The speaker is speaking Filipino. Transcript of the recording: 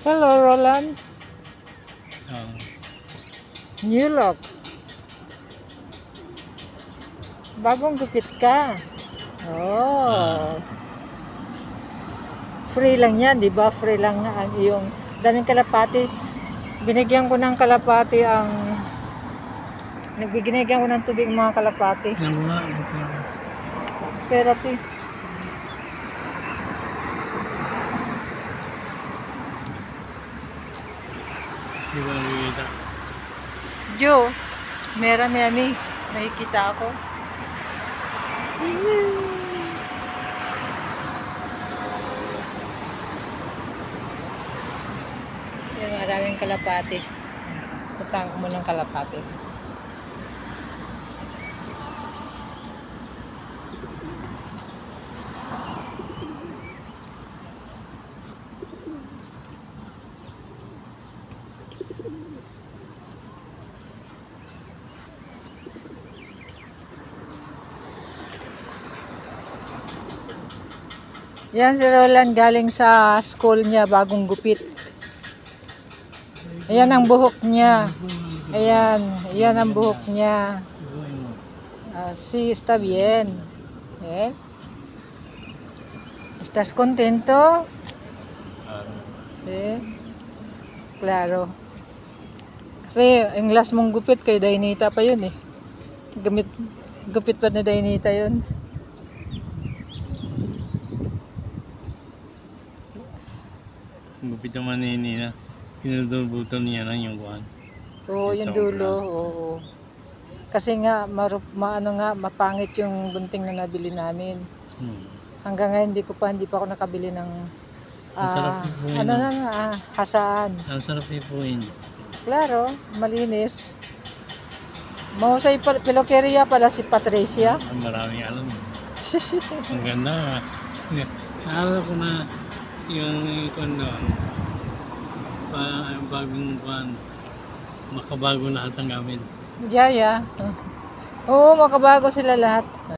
Hello, Roland. Oo. New look. Bagong gupit ka. Oh. Free lang yan, di ba? Free lang ang iyong daming kalapati. Binigyan ko ng kalapati ang Nagbibigyan ko ng tubig ang mga kalapati. Yan nga. Ito. Perati. Di ba nakikita? Joe, mera mami. Nakikita ako. Yan, maraming kalapati. Putang mo ng kalapati. Yan si Roland galing sa school niya, bagong gupit. Ayan ang buhok niya. Ayan, ayan ang buhok niya. Sí, está bien. ¿Eh? ¿Estás contento? Sí. Claro. Kasi ang last mong gupit kay Dainita pa yun eh. Gupit pa ni Dainita yun. Gupit naman ni Nina. Pinudulbutan niya lang yung buwan. Oo, yung dulo. Oo. Kasi nga, mapangit yung gunting na nabili namin. Hanggang ngayon, hindi pa ako nakabili ng Ang sarap ipuin. hasaan. Ang sarap ipuin. Claro, malinis. Mahusay peluqueria pala si Patricia. Ang maraming alam. Ang ganda. Naalala ko na yung kondo. Parang bagong buwan. Makabago lahat ng gamit. Jaya. Oo, makabago sila lahat.